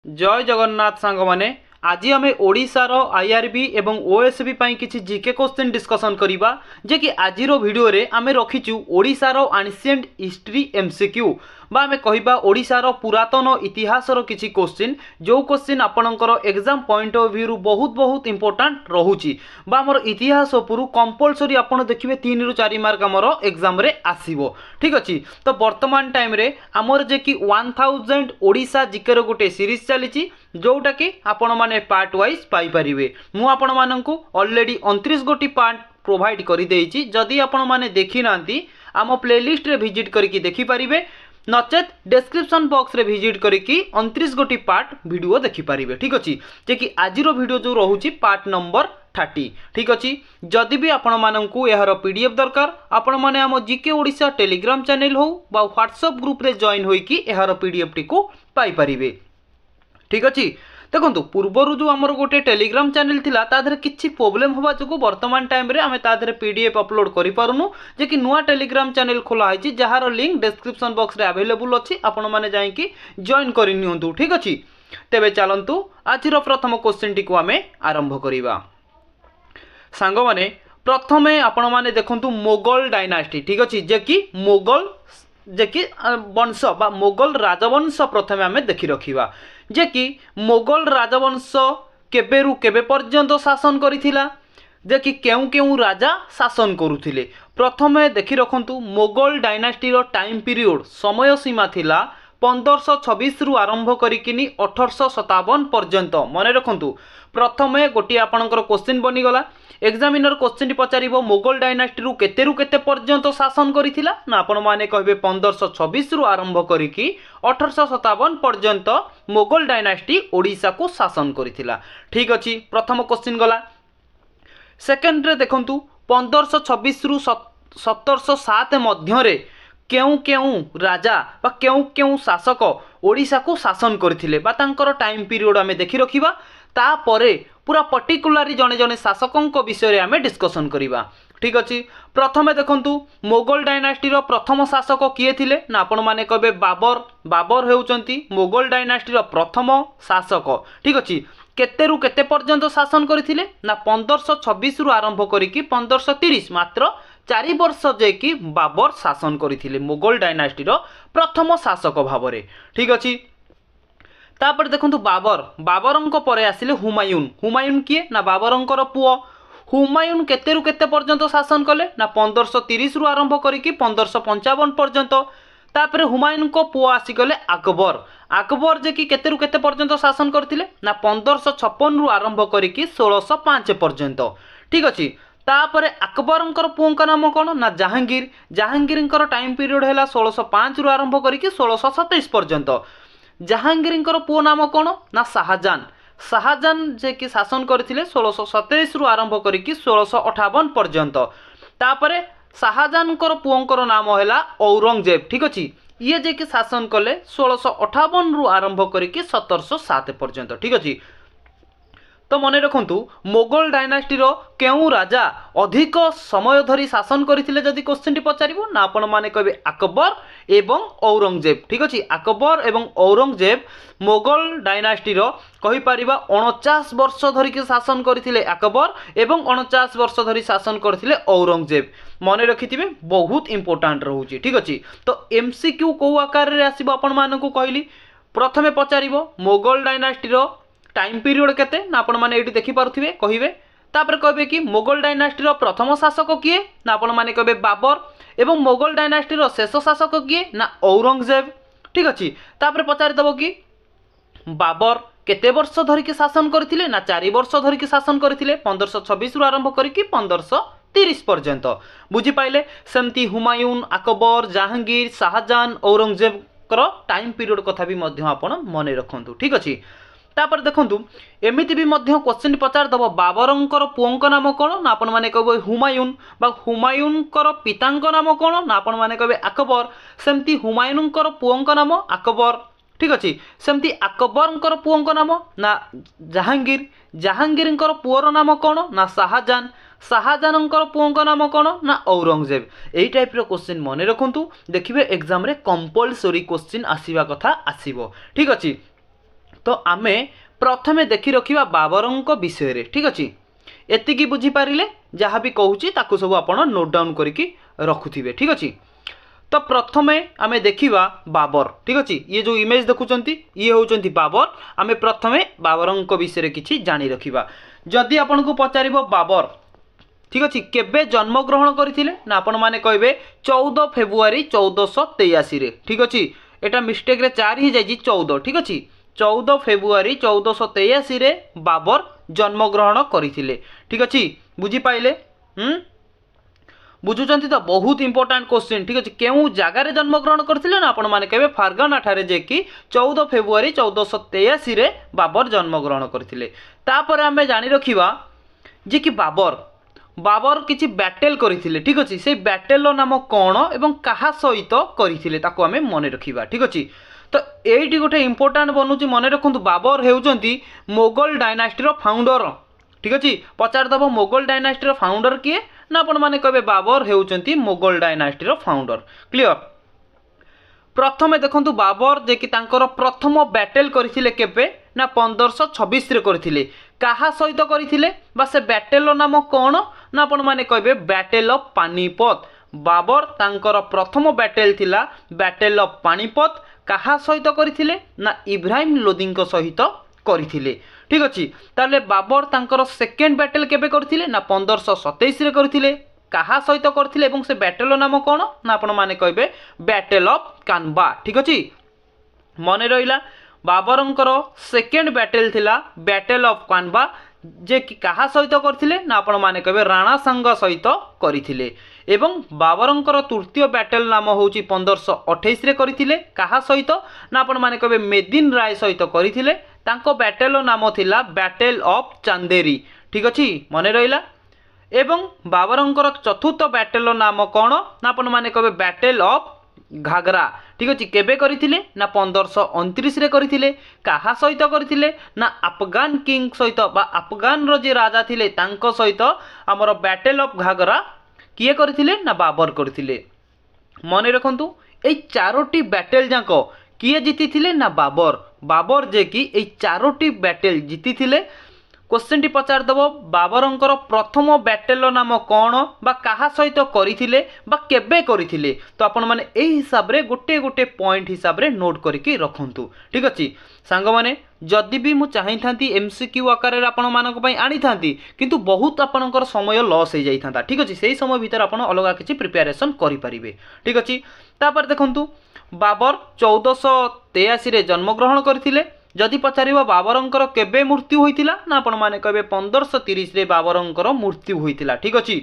जय जगन्नाथ सांग माने आज आम ओडिशार आईआरबी एवं ओएसबी पाई किछि जीके क्वेश्चन डिस्कशन करिबा जे कि आजिर वीडियो रे आमे रखिचु ओडिशार एंशिएंट हिस्ट्री एमसीक्यू बा आमे कहिबा ओडिशार पुरातन इतिहासर किछि क्वेश्चन जो क्वेश्चन आपणकर एग्जाम पॉइंट ऑफ व्यू बहुत बहुत इंपोर्टेंट रहूची बा हमर इतिहास उपरु कंपलसरी आपण देखिबे 3 रु 4 मार्क हमर एग्जाम रे आसीबो। ठीक अछि तो वर्तमान टाइम रे हमर जे कि 1000 ओडिशा जीके रो गोटे सीरीज चलीची जोटा कि आपण माने पार्ट वाइज पाई परिबे। मु आपण माननकु ऑलरेडी 29 गोटी पार्ट प्रोवाइड करि देइची। जदि आपण माने देखि नांती आम प्लेलिस्ट रे विजिट करके देखि परिबे नचेत डिस्क्रिप्शन बॉक्स रे विजिट करके 29 गोटी पार्ट वीडियो देखि परिबे। ठीक अछि जे कि आजिरो वीडियो जो रहूची पार्ट नंबर 30। ठीक अछि जदि भी आपण माननकु एहार पीडीएफ दरकार आपण माने हम जीके ओडिशा टेलीग्राम चैनल हो बा व्हाट्सएप ग्रुप रे जॉइन होई कि एहार पीडीएफ टी को पाई परिबे। ठीक अछि देखो पूर्वर जो आमर गोटे टेलीग्राम चैनल थिला ताधरे किछि प्रॉब्लम होबा जो वर्तमान टाइम रे आमे ताधरे पीडीएफ अपलोड करि पारुनु जे कि नुआ टेलीग्राम चैनल खोला है जहार लिंक डिस्क्रिप्शन बॉक्स रे अवेलेबल अछि आपण माने जाई कि जॉइन करि नियंतु। ठीक अछि तेबे चलंतु आजिर प्रथम क्वेश्चन टी को आमे आरंभ करिबा। सांग माने प्रथमे आपण माने देखंतु मोगल डायनास्टी। ठीक अछि जे कि मोगल जे कि वंश बा मोगल राजवंश प्रथमे आमे देखि रखिबा जे कि मोगल राजवंश केबेरु केबे पर्यंत शासन करिथिला जे कि केउ केउ राजा शासन करुथिले। प्रथमे देखि रखंतु मोगल डायनास्टी रो टाइम पीरियड समय सीमा थिला 1526 रु आरंभ करिकिनी 1857 पर्यंत। मने रखंतु प्रथमे गोटी आपणकर क्वेश्चन बनी गला एग्जामिनर क्वेश्चन पचारिबो मोगल डायनास्टी रु केते पर्यंत शासन करिथिला ना आपण माने कहबे 1526 रु आरंभ करिकी 1857 पर्यंत मोगल डायनास्टी ओडिशा को शासन करिथिला। ठीक अछि प्रथम क्वेश्चन गला। सेकंड रे देखंतु 1526 रु 1707 मध्य रे केउ केउ राजा बा केउ केउ शासक ओडिशा को शासन करथिले बा तांकर टाइम पीरियड आमे देखि रखिबा तापरे पूरा पर्टिकुलरली जने जने शासकों विषय रे आमे डिस्कशन करिबा। ठीक अछि प्रथमे देखंतु मोगल डायनास्टी रो प्रथम शासक किए थिले ना आपण माने कहबे बाबर। बाबर हेउचंती मोगल डायनास्टी रो प्रथम शासक। ठीक अछि केते रु केते पर्यंत शासन करथिले ना 1526 रु आरंभ करिकी 1530 मात्र 4 वर्ष जे कि बाबर शासन करथिले मोगल डायनास्टी रो प्रथम शासक भाबरे। ठीक अछि तापर देखंतु बाबर बाबरंक परे आसिले हुमायून। हुमायून किए ना बाबरंकर पुओ। हुमायून केते रु केते पर्यंत शासन कले ना 1530 रु आरंभ करिकी 1555 पर्यंत। तापर हुमायून को पुओ आसी गले अकबर। अकबर जे कि केते रु केते पर्यंत शासन करथिले ना 1556 रु आरंभ करिकी 1605 पर्यंत। ठीक अछि तापर अकबरंकर पुओंका नाम कोन ना जहांगीर। जहांगीरंकर टाइम पीरियड हैला 1605 रु आरंभ करिकी 1627 पर्यंत। जहांगीरंकर पुओ नाम कोन ना शाहजहां। शाहजहां जे कि शासन करथिले 1627 रु आरंभ करिकी 1658 पर्यंत। तापर शाहजहांकर पुओंकर नाम हैला औरंगजेब। ठीक अछि ये जे कि शासन कले 1658 रु आरंभ करिकी 1707 पर्यंत। ठीक अछि तो मने रखंतु मोगल डायनास्टी रो केउ राजा अधिक समय धरी शासन करथिले जदि क्वेश्चन टी पचारिबो ना आपण माने कहबे अकबर एवं औरंगजेब। ठीक अछि अकबर एवं औरंगजेब मोगल डायनास्टी रो कहि परिबा 49 वर्ष धरी के शासन करथिले अकबर एवं 49 वर्ष धरी शासन करथिले औरंगजेब। मने रखिथिबे बहुत इंपोर्टेंट रहउची। ठीक अछि तो एमसीक्यू को आकार रे आसीबो आपण मानकु कहली प्रथमे पचारिबो मोगल डायनास्टी रो टाइम पीरियड केते ना आपण माने एठी देखि पारुथिबे कहिबे। तापर कहबे कि मोगल डायनास्टी रो प्रथम शासक किए ना आपण माने कहबे बाबर एवं मोगल डायनास्टी रो शेष शासक किए ना औरंगजेब। ठीक अछि तापर पचारि दबो कि बाबर केते वर्ष धरि के शासन करथिले ना 4 वर्ष धरि के शासन करथिले 1526 रु आरंभ करिकी 1530 पर्यंत। बुझि पाइले सेमती हुमायून अकबर जहांगीर शाहजहां औरंगजेब कर टाइम पीरियड कथा भी मध्य आपण मने रखंतु। ठीक अछि तापर देखंतु एमिति भी मध्य क्वेश्चन पचार दबो बाबरंकर पुओंक नाम कोन ना आपण माने कहबो हुमायून बा हुमायूनकर पितांक नाम कोन ना आपण माने कहबे अकबर। सेमती हुमायूनकर पुओंक नाम अकबर। ठीक अछि सेमती अकबरंकर पुओंक नाम ना जहांगीर। जहांगीरंकर पुओर नाम कोन ना शाहजहां। शाहजहांकर पुओंक नाम कोन ना औरंगजेब। एई टाइप रो क्वेश्चन मने रखंतु देखिबे एग्जाम रे कंपलसरी क्वेश्चन आसीबा कथा आसीबो। ठीक अछि तो आमे प्रथमे देखि रखिबा बाबरंक विषय ठीक अछि एतिकी बुझी पारिले जहाँ भी कहूँ ताकू सब आप नोट डाउन करके रखुथिबे ठीक अछि। तो प्रथमे आमे देखिबा बाबर ठीक अछि ये जो इमेज देखुचंती ये होचंती बाबर आमे प्रथमे बाबरंक विषय किछि जानि रखिबा। जदि आपन को पचारिबो बाबर ठीक अछि केबे जन्म ग्रहण करथिले ना आपण माने कहबे 14 फेब्रुआरी 1483 रे ठीक अछि एटा मिस्टेक रे 4 ही जाई 14 ठीक अछि 14 फेब्रुआरी 1483 रे बाबर जन्म ग्रहण करथिले ठीक अछि बुझी पाइले बुझुचंती तो बहुत इंपोर्टेंट क्वेश्चन ठीक अछि केउ जगह रे जन्म ग्रहण करथिले ना आपण माने कहबे फारगाना ठारे जे कि 14 फेब्रुआरी 1483 रे बाबर जन्म ग्रहण करथिले। तापर आमे जानि रखिबा जे कि बाबर किछि बैटल करथिले ठीक अछि से बैटल नाम कोन एवं कहा सहित करथिले ताको आमे मने रखिबा ठीक अछि। तो एठी गोटे इंपोर्टेंट बनुची मने रखंतु बाबर हेउचंती मोगल डायनास्टी रो फाउंडर ठीक अछि पचार दबो मोगल डायनास्टी रो फाउंडर किए ना आपण माने कहबे बाबर हेउचंती मोगल डायनास्टी रो फाउंडर क्लियर। प्रथमे देखंतु बाबर जे कि तांकर प्रथम बैटल करथिले केबे ना 1526 रे करथिले कहा सहित करथिले बा से बैटल नाम कोन ना आपण माने कहबे बैटल ऑफ पानीपत। बाबर तांकर प्रथम बैटल थिला बैटल ऑफ पानीपत कहा सहित करथिले ना इब्राहिम लोदी सहित करथिले ठीक अछि। ताले बाबर तांकर सेकेंड बैटल केबे करथिले ना 1527 रे करथिले कहा सहित करथिले एवं से बैटल नाम कोन ना आपण माने कहबे बैटल ऑफ कानबा ठीक अछि मने रहिला बाबरंकर सेकेंड बैटल थिला बैटल ऑफ कानबा जे कि कहा सहित करथिले ना आपण माने कहबे राणा सांग सहित करथिले एवं बाबरंकर तृतीय बैटल नाम होची 1528 रे करथिले कहा सहित ना आपण माने कहबे मेदिन राय सहित करथिले तांको बैटल नाम थिला बैटल ऑफ चांदेरी ठीक अछि मने रहिला। एवं बाबरंकर चतुर्थ बैटल नाम कोन ना आपण माने कहबे बैटल ऑफ घाघरा ठीक अछि केबे करथिले ना 1529 रे करथिले कहा सहित करथिले ना अफगान किंग सहित बा अफगान रो जे राजा थिले तांको सहित हमर बैटल ऑफ घाघरा किए करथिले ना बाबर करथिले मने रखंतु ए चारोटी बैटल जाको किए जीतिथिले ना बाबर जे कि ए चारोटी बैटल जीतिथिले। क्वेश्चन टी पचार दबो बाबरंकर प्रथम बैटल नाम कोन बा कहा सहित करथिले बा केबे करथिले तो आपण माने एई हिसाब रे गोटे गोटे पॉइंट हिसाब रे नोट करके रखंतु ठीक अछि सांग माने जदि भी मु चाहि थांती एमसीक्यू आकार रे आपण मानक पई आनी थांती किंतु बहुत आपनकर समय लॉस हो जाई थांता ठीक अछि सेही समय भीतर आपण अलगा किछि प्रिपरेशन करि परिबे ठीक अछि। तापर देखंतु बाबर 1483 रे जन्म ग्रहण करथिले जदि पचारिबा बाबरंकर केबे मृत्यु होइतिला ना आपण माने कहबे 1530 रे बाबरंकर मृत्यु होइतिला ठीक अछि।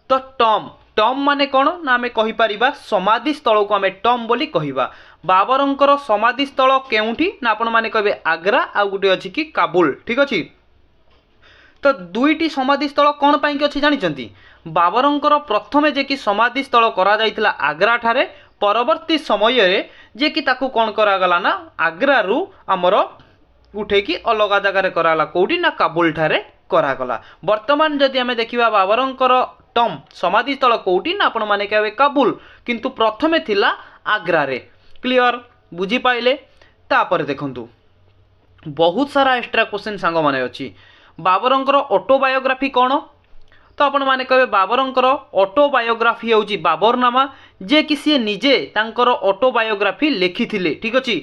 तो टॉम माने कोन ना हमें कहि परिबा समाधि स्थल को हमें टॉम बोली कहिबा। बाबरंकर समाधि स्थल केउठी ना आपण माने कहबे आग्रा आ गुटे अछि कि काबुल ठीक अछि। तो दुईटी समाधि स्थल कोन पई कि अछि जानिचंती बाबरंकर प्रथमे जे कि समाधि स्थल करा जाइतिला आग्रा ठारे परवर्ती समय रे जे कि ताकू कोन करा गला ना आग्रा रु हमर उठे कि अलग जगह रे कराला कोठी ना काबुल ठारे करा गला। वर्तमान जदि हमें देखिबा बाबरंकर टॉम समाधि स्थल कोठी ना आपण माने कहबे काबुल किंतु प्रथमे थिला आग्रा रे क्लियर बुझी पाइले। तापर देखंतु बहुत सारा एक्स्ट्रा क्वेश्चन सांग माने अछि बाबरंकर ऑटोबायोग्राफी कोन तो आपण माने कहबे बाबरंकर ऑटोबायोग्राफी होउची बाबरनामा जे कि सी निजे तांकर ऑटोबायोग्राफी लिखिथिले ठीक अछि।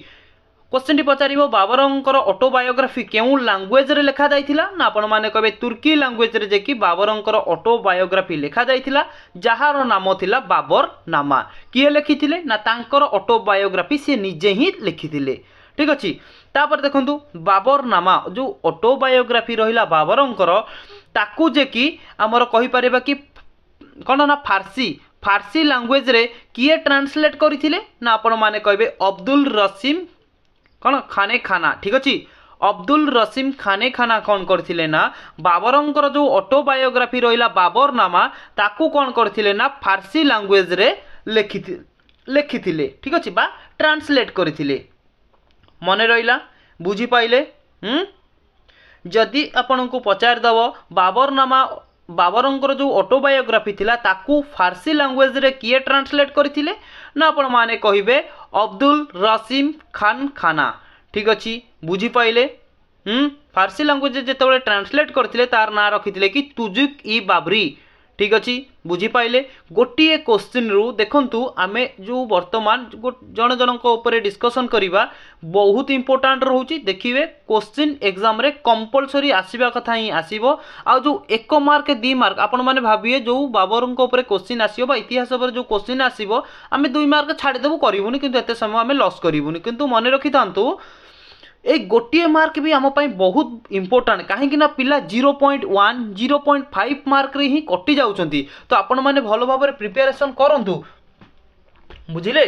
क्वेश्चन टी पचारिबो बाबरंकर ऑटोबायोग्राफी केउ लैंग्वेज रे लिखा जाइथिला ना आपण माने कहबे तुर्की लैंग्वेज रे जे कि बाबरंकर ऑटोबायोग्राफी लिखा जाइथिला जहार नाम थिला बाबरनामा किए लिखिथिले ना तांकर ऑटोबायोग्राफी सी निजे ही लिखिथिले ठीक अछि। तापर देखंतु बाबरनामा जो ऑटोबायोग्राफी रहिला बाबरंकर ताकू जे कि हमर कहि परिबा कि कोन ना फारसी लैंग्वेज रे किए ट्रांसलेट करथिले ना आपण माने कहबे अब्दुल रसीम कोन खाने खाना ठीक अछि। अब्दुल रसीम खाने खाना कोन करथिले ना बाबरंकर जो ऑटोबायोग्राफी रहिला बाबरनामा ताकू कोन करथिले ना फारसी लैंग्वेज रे लिखिथिले ठीक अछि बा ट्रांसलेट करथिले मने रहिला बुझी पाइले। जदि आपण को पचार दबो बाबरनामा बाबरंकर जो ऑटोबायोग्राफी थिला ताकू फारसी लैंग्वेज रे किए ट्रांसलेट करथिले ना आपण माने कहिबे अब्दुल रसीम खान खाना ठीक अच्छे बुझीपारे फारसी लांगुएज जिते ट्रांसलेट करते तार ना रखी कि तुजुक ई बाबरी ठीक अच्छे बुझीपारे गोटे क्वेश्चन रु देखु आम जो बर्तमान जन जन डिस्कसन करवा बहुत इंपोर्टाट रोचे देखिए क्वेश्चन एग्जाम रे कंपलसरी आसवा कथा ही आसो आ जो 1 मार्क 2 मार्क आपण मैंने भाविए जो बाबर क्वेश्चन आसो इतिहास जो क्वेश्चन आसो आम 2 मार्क छाड़देबू करूनी कि एत समय आम लॉस करूनी किंतु मन रखी था ए गोटे मार्क भी आम बहुत इंपोर्टाट कहीं पिला 0.1 0.5 मार्क रे ही कटि जाउछंती तो आपण माने भलो भाव में प्रिपेरेसन करंतु बुझिले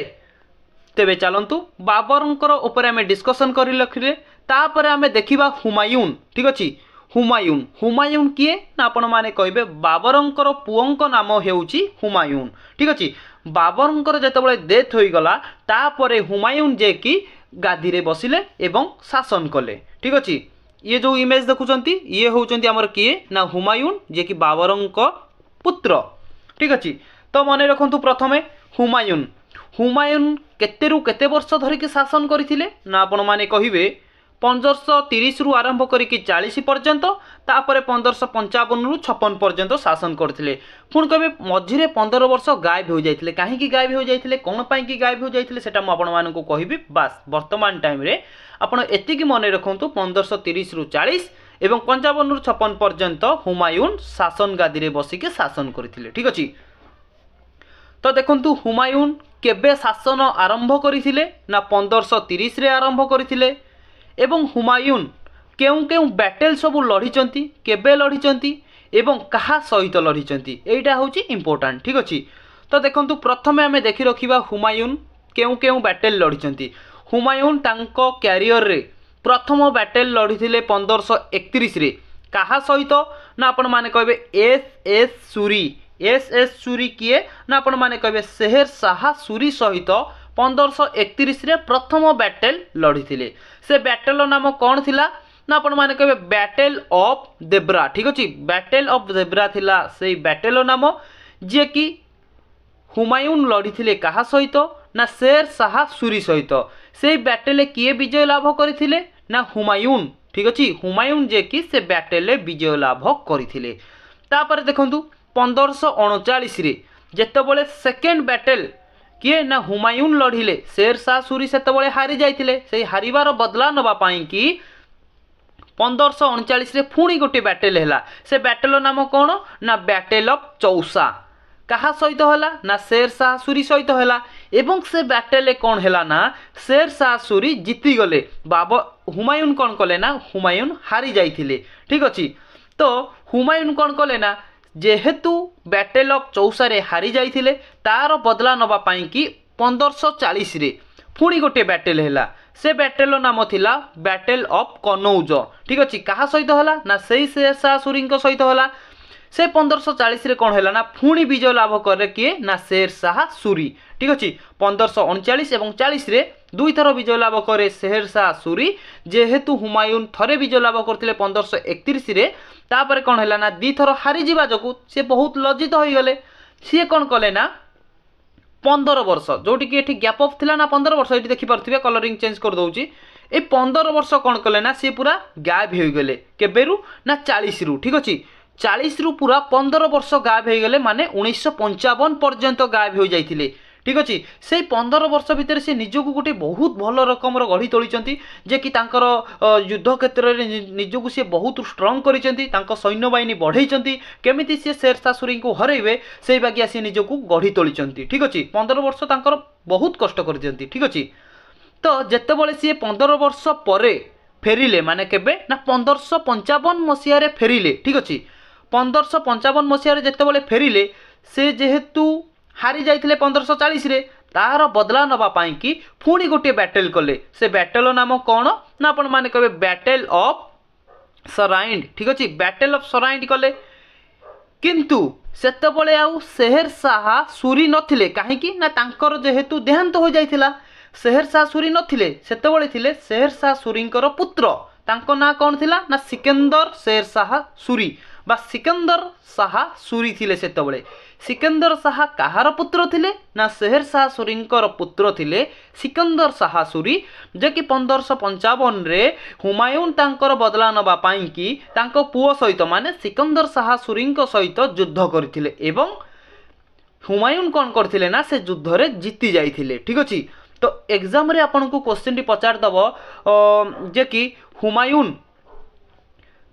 तेबे चलंतु बाबरंकर ऊपर आम डिस्कसन कर रखिले तापर आम देखिबा हुमायून ठीक अछि हुमायून हुमायून किए ना आपण माने कहबे बाबरंकर पुओंक नाम हेउची हुमायून ठीक अछि बाबरंकर जेतेबेले डेथ होई गला तापरे हुमायून जे कि गादी रे बसिले एवं शासन कले ठीक अच्छे ये जो इमेज देखुंत ये होउचंती हमर किए ना हुमायून जे कि बाबरंक पुत्र ठीक अच्छे तो मन रखु प्रथमे हुमायून हुमायून केते रु केते वर्ष धरिकी शासन करथिले ना आपण माने कहिबे 1530 रु आरंभ करिकी 40 पर्यंत तापर 1555 रु 56 पर्यंत शासन करथिले पुण कबे मझिरे 15 वर्ष गायब हो जाइथिले काहे गायब हो जाइथिले कोन पई की गायब हो जाइथिले सेटा म आपण मानकु कहिबी बास वर्तमान टाइम रे आपण एतिकी मने रखंतु 1530 रु 40 एवं 55 रु 56 पर्यंत हुमायून शासन गादी रे बसी के शासन करथिले ठीक अछि तो देखंतु हुमायून केबे शासन आरंभ करथिले ना 1530 रे आरंभ करथिले एवं हुमायून केउ केउ बैटल सब लड़ीचंती केबे लड़ीचंती एवं कहा सहित लड़ीचंती एटा होची इंपोर्टेंट ठीक अछि तो देखंतु प्रथमे हमें देखि रखिबा हुमायून केउ केउ बैटल लड़ीचंती हुमायून तांको कैरियर रे प्रथम बैटल लड़ीथिले 1531 रे कहा सहित ना आपण माने कहबे एस एस सूरी किए ना आपण माने कहबे शेर शाह सूरी सहित 1531 रे प्रथम बैटल लड़ीथिले से बैटल नाम कौन थिला ना आपण माने कहबे बैटल ऑफ देब्रा ठीक अछि बैटल ऑफ देब्रा थिला से बैटल नाम जे कि हुमायून लड़ीथिले कहा सहित ना शेर शाह सूरी सहित से बैटल किए विजय लाभ करथिले ना हुमायून ठीक अछि हुमायून जे कि से बैटल विजय लाभ करथिले तापर देखंतु 1539 रे जेतेबेले सेकंड बैटल किए ना हुमायून लड़िले शेर शाह सूरी सेतेबेले हारी जाइथिले से हारिबार बदला नबा पाई कि 1539 रे पुणी गोटे बैटल हैला से बैटल नाम कौन ना बैटल ऑफ चौसा कहा सहित हैला ना शेर शाह सूरी सहित हैला एवं से बैटल कौन हैला ना शेर शाह सूरी जीती गले हुमायून कौन कले ना हुमायून हारी जाइथिले ठीक अछि तो हुमायून कौन कले ना जेहेतु बैटल ऑफ चौसा रे हारी जाइथिले तार बदला नबा पाई कि 1540 रे पुणी गोटे बैटल हैला से बैटल नाम थिला बैटल ऑफ कनौज ठीक अछि कहा सहित होला ना सेही शेर शाह सूरी सहित होला से 1540 रे कौन हैला ना पुणी विजय लाभ करे किए ना शेर शाह सूरी ठीक अछि 1539 एवं 40 रे दुई थर विजय लाभ करे शेर शाह सूरी जेहेतु हुमायून थरे विजय लाभ करथिले 1531 रे तापर कौन हैला ना दी थर हारी जिबा जकु से बहुत लज्जित होई गले सी कौन कले ना 15 वर्ष जोटी कि एठी गैप ऑफ थिला ना 15 वर्ष एठी देखि परथिबे कलरिंग चेंज कर दउची ए 15 वर्ष कौन कले ना सी पूरा गायब हो गले केबेरु ना 40 रु ठीक अछि 40 रु पूरा 15 वर्ष गायब हो गले माने 1955 पर्यंत गायब हो जाइथिले ठीक अच्छे से 15 वर्ष भितर से निजक गोटे बहुत भल रकम गढ़ी तोली जे कि तांकर युद्ध क्षेत्र में निजक सी बहुत स्ट्रंग करिसेंती सैन्य बाहिनी बढ़ई केमिति सी शेर शाह सूरी को हरइबे से बागिया सी निजक गढ़ी तोली ठीक अच्छे 15 वर्ष तांकर बहुत कष्ट करिसेंती ठीक अच्छे तो जेतेबेले सी 15 वर्ष पर फेरिले माने केबे ना 1555 मसीह फेरिले ठीक अच्छे 1555 मसीह जेतेबेले फेरिले से जेहेतु हारी जाइथिले 1540 रे तार बदला नबा पाई कि पुणी गोटे बैटल कले से बैटल नाम कौन ना आपण माने कहबे बैटल ऑफ सराइंड ठीक अछि बैटल ऑफ सराइंड कले किंतु सेतेबेले आउ शेर शाह सूरी नथिले काहे कि ना तांकर जेहेतु देहांत हो जाइथिला शेर शाह सूरी नथिले सेतेबेले थिले शेर शाह सूरींकर पुत्र तांको ना कौन थिला ना सिकंदर शेर शाह सूरी बा सिकंदर शाह सूरी थिले सेतेबेले सिकंदर शाह कहार पुत्र थिले ना शेर शाह सूरींकर पुत्र थिले सिकंदर शाह सूरी जे कि 1555 रे हुमायून तांकर बदला नबा पाई कि तांको पुओ सहित माने सिकंदर शाह सूरींको सहित युद्ध करथिले एवं हुमायून कौन करथिले ना से युद्ध रे जीति जाइथिले। ठीक अछि तो एग्जाम रे आपन को क्वेश्चन टी पचार दबो जे कि हुमायून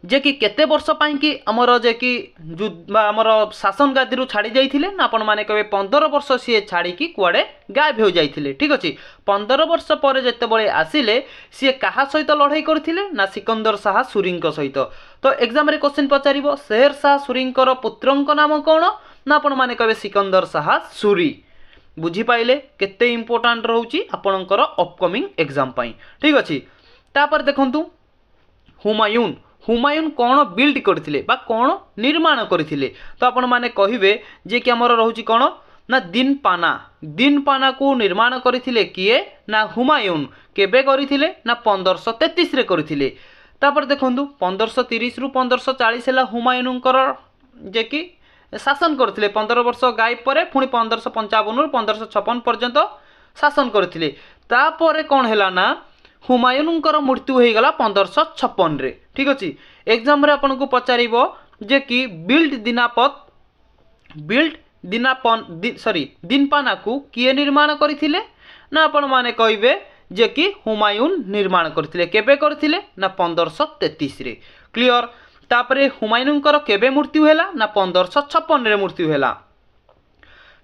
जे कि केते वर्ष पाई कि हमर जे कि हमर शासन गादी रु छाड़ी जाइथिले ना आपण माने कहबे 15 वर्ष सी छाड़ी कि कुआडे गायब हो जाइथिले। ठीक अछि 15 वर्ष पर जेते बळे आसिले सी कहा सहित लड़ाई करथिले ना सिकंदर शाह सूरींको सहित। तो एग्जाम रे क्वेश्चन पचारिबो शेर शाह सूरींकर पुत्रंक नाम कोन ना आपण माने कहबे सिकंदर शाह सूरी। बुझी पाइले केते इंपोर्टेंट रहउची आपणकर अपकमिंग एग्जाम पई। ठीक अछि तापर देखंतु हुमायून हुमायून कौन बिल्ड करथिले बा कौन निर्माण करथिले तो आपण माने कहिबे जे कि हमर रहउची कोन ना दिन पाना को निर्माण करथिले किए ना हुमायून केबे करथिले ना 1533 रे करथिले। तापर देखंतु 1530 रु 1540 हला हुमायूनकर जे कि शासन करथिले 15 वर्ष गायब परे पुणी 1555 रु 1556 पर्यंत शासन करथिले। तापर कोन हैला ना हुमायूनकर मृत्यु हो गला 1556 रे। ठीक अछि एग्जाम रे आपन को पचारिबो जे कि दिनपाना को किए निर्माण करथिले ना आपण माने कहिबे जे कि हुमायून निर्माण करथिले केबे करथिले ना 1533 रे। क्लियर तापरे हुमायूनकर केबे मृत्यु हैला ना 1556 रे मृत्यु हैला।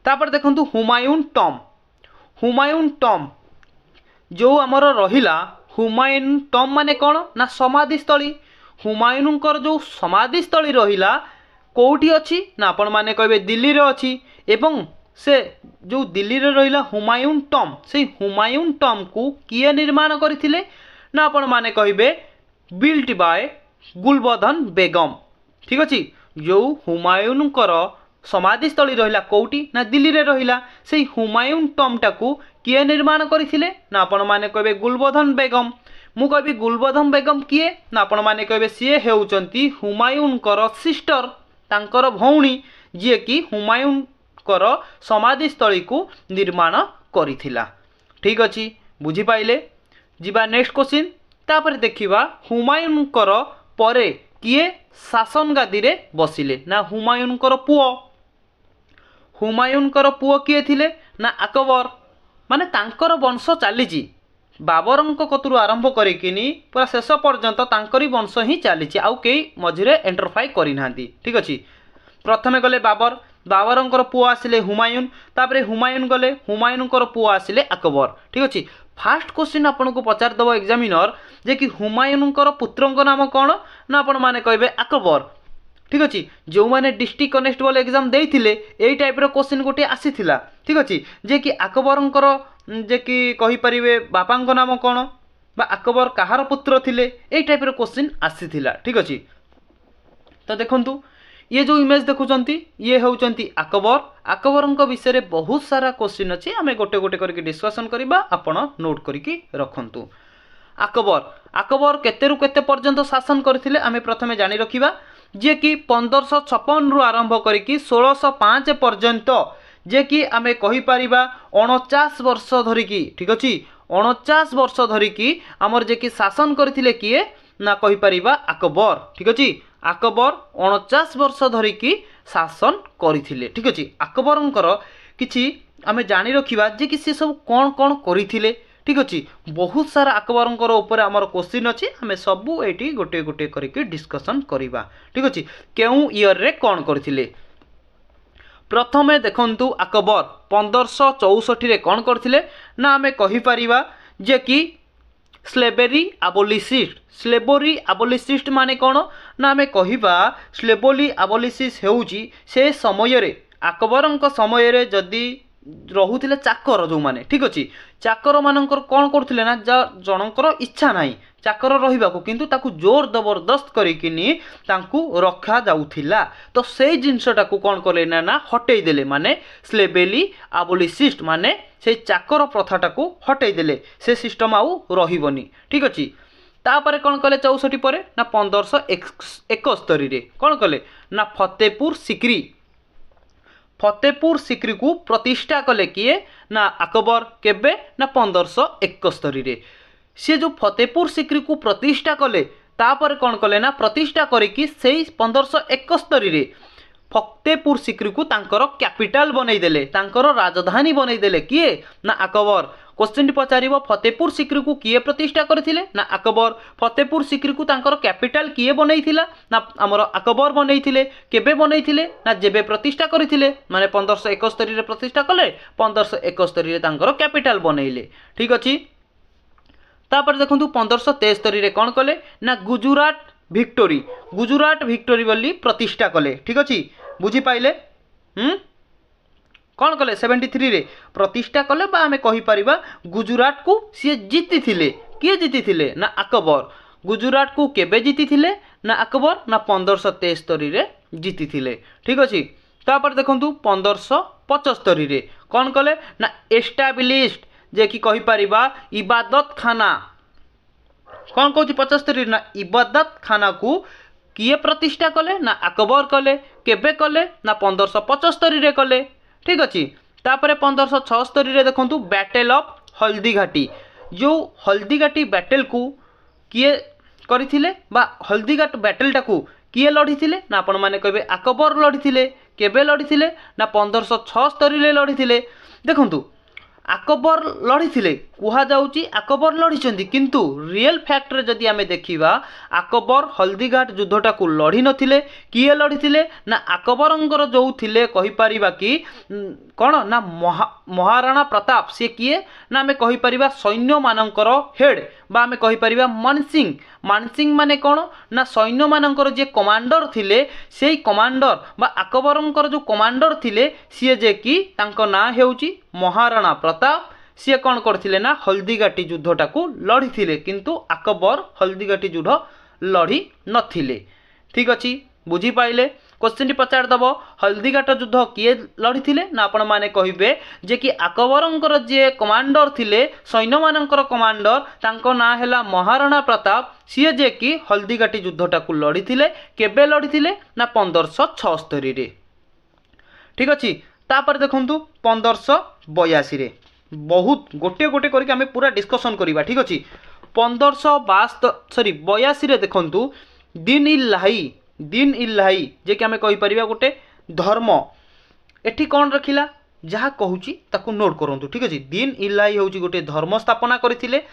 तापर देखंतु हुमायून टॉम जो आमर रहिला हुमायून टॉम माने कौन ना समाधि स्थली हुमायूनकर जो समाधि स्थली रहिला कोठी अछि ना आपण माने कहबे दिल्ली रे अछि एवं से जो दिल्ली रे रहिला हुमायून टॉम से हुमायून टॉम को किए निर्माण करथिले ना आपण माने कहबे बिल्ट बाय गुलबदन बेगम। ठीक अछि जो हुमायूनकर समाधि स्थली रहिला कोठी ना दिल्ली रे रहिला से हुमायून टॉम टाकू किए निर्माण करथिले ना आपण माने कहबे गुलबदन बेगम। मु कहबी गुलबदन बेगम किए ना आपण माने कहबे सीए हेउचंती हुमायूनकर सिस्टर तांकर भौणी जे कि हुमायूनकर समाधि स्थली को निर्माण करिथिला। ठीक अछि बुझी पाइले जिबा नेक्स्ट क्वेश्चन तापर देखिबा हुमायूनकर परे किए शासन गादी रे बसिले ना हुमायूनकर पुओ किए थिले ना अकबर माने तांकर वंश चलीची बाबरंक कतुरु आरंभ करिकिनी पूरा शेष पर्यंत तांकरी वंश ही चलीची आउ केई मझिरे एंटरफाई करि नांती। ठीक अछि प्रथमे गले बाबरंकर पुओ आसिले हुमायून तापरे हुमायून गले हुमायूनकर पुओ आसिले अकबर। ठीक अछि फास्ट क्वेश्चन आपन को पचार दबो एग्जामिनर जे कि हुमायूनकर पुत्रंक नाम कोन ना आपण माने कहबे अकबर। ठीक अछि जो माने डिस्ट्रिक्ट कनेस्टेबल एग्जाम देइथिले एई टाइप रो क्वेश्चन गोटे आसीथिला। ठीक अछि जे कि अकबरंकर जे कि कहि परिबे बापांक नाम कोन बा अकबर कहार पुत्र थिले एई टाइप रो क्वेश्चन आसीथिला। ठीक अछि तो देखंतु ये जो इमेज देखुचंती ये होउचंती अकबरंक विषय रे बहुत सारा क्वेश्चन अछि आमे गोटे गोटे करके डिस्कशन करिबा आपण नोट करके रखंतु। अकबर केते रु केते पर्यंत शासन करथिले आमे प्रथमे जानि रखिबा जे कि 1556 रु आरंभ करिकी 1605 पर्यंत जे कि आमे कहि परिबा 49 वर्ष धरिकी। ठीक अछि 49 वर्ष धरिकी हमर जे कि शासन करथिले किए ना कहि परिबा अकबर। ठीक अछि अकबर 49 वर्ष धरिकी शासन करथिले। ठीक अछि अकबरंकर किछि आमे जानि रखिबा जे कि से सब कोन कोन करथिले। ठीक अछि बहुत सारा अकबरंकर ऊपर हमर क्वेश्चन अछि हमें सबु एटी गोटे गोटे करके डिस्कशन करिबा। ठीक अछि केउ ईयर रे कोन करथिले प्रथमे देखंतु अकबर 1564 रे कोन करथिले ना हमें कहि परिबा जे कि स्लेवेरी अबोलिसिस्ट माने कोन ना हमें कहिबा स्लेवेरी अबोलिसिस हेउची से समय रे अकबरंक समय रे जदी रहुथिले चाकर जो माने। ठीक अछि चाकर मानकर कोन करथिले ना जनकर इच्छा नाही चाकर रहिबाको किंतु ताकू जोर जबरदस्त करिकिनी तांकू रखा जाउथिला तो से जिंसटा को कोन करले ना हटेई देले माने स्लेवेरी अबोलिसिस्ट माने से चाकर प्रथाटा को हटेई देले से सिस्टम आउ रहिबनी। ठीक अछि तापरे कोन कले 64 परे ना 1571 रे कोन कले ना फतेहपुर फतेहपुर सिक्री को प्रतिष्ठा कले किए ना अकबर केबे ना 1571 रे। सी जो फतेहपुर सिक्री को प्रतिष्ठा कले तापर कौन कले ना प्रतिष्ठा करिकी से 1571 रे फतेहपुर सिक्री को तांकर कैपिटल बनईदेले तांकर राजधानी बनईदेले किए ना अकबर। क्वेश्चन पचारिबो फतेहपुर सिक्री को किए प्रतिष्ठा करथिले ना अकबर। फतेहपुर सिक्री को तांकर कैपिटल किए बनईथिला ना हमर अकबर बनईथिले। केबे बनईथिले ना जेबे प्रतिष्ठा करथिले माने 1571 रे प्रतिष्ठा कले 1571 रे तांकर कैपिटल बनईले। ठीक अछि। तापर देखंतु 1573 रे कोन कले ना गुजरात भिक्टोरी बोली प्रतिष्ठा कले। ठीक अछि बुझी पाइले। कौन कले 73 रे प्रतिष्ठा कले बा आमे कहि परिबा गुजरात को सी जीति थिले। किए जीति थिले ना अकबर। गुजरात को केबे जीति थिले ना अकबर ना 1573 रे जीति थिले। ठीक अछि। तापर देखंतु 1575 रे कौन कले ना एस्टाब्लिश्ड जे कि कहि परिबा इबादत खाना। कौन कहूँ 75 ना इबादत खाना को किए प्रतिष्ठा कले ना अकबर कले। केबे कले ना 1575 रे कले। ठीक अच्छी। तापर 1576 रे देखंतु बैटल ऑफ हल्दीघाटी। जो हल्दीघाटी बैटल को किए करथिले बा हल्दीघाट बैटल टाकू किए लड़ीथिले ना आपण माने कहबे अकबर लड़ीथिले। केबे लड़ीथिले ना 1576 रे लड़ीथिले। देखंतु अकबर लड़ीथिले कुहा जाउची अकबर लड़ीचंदी किंतु रियल फैक्ट रे जदी आमे देखिबा अकबर हल्दीघाट युद्धटा को लड़ी नथिले। किए लड़ीथिले ना अकबरंकर जो थिले कहि परिबा कि कोन ना महाराणा प्रताप से किए ना आमे कहि परिबा सैन्य मानकर हेड बा आमे कहि परिबा मानसिंह माने कोन ना सैन्य मानकर जे कमांडर थिले सेई कमांडर बा अकबरंकर जो कमांडर थिले सी जे कि तांको ना हेउची महाराणा प्रताप। सी कौन करथिले ना हल्दीघाटी युद्धटा को लड़ीथिले किंतु अकबर हल्दीघाटी युद्ध लड़ी नथिले। ठीक अच्छी बुझी पाइले। क्वेश्चन पचार दब हल्दीघाट युद्ध किए लड़ीथिले ना आपण माने कहिबे जे कि अकबरंकर जे कमांडर थिले सैन्य मानकर कमांडर तांको ना हैला महाराणा प्रताप। सी जे कि हल्दीघाटी युद्धटा को लड़ीथिले। केबे लड़ीथिले ना 1576 रे। ठीक अच्छी। तापर देखंतु 1582 रे बहुत गोटे गोटे करके आमे पूरा डिस्कशन करिबा। ठीक अछि। 1582 रे देखंतु दिन इल्लाही जे कि आमे कहि परिबा गोटे धर्म एठी कोन रखिला जहा कहूची ताकू नोट करंतु। ठीक अछि। दिन इल्लाही होउची गोटे धर्म स्थापना करथिले।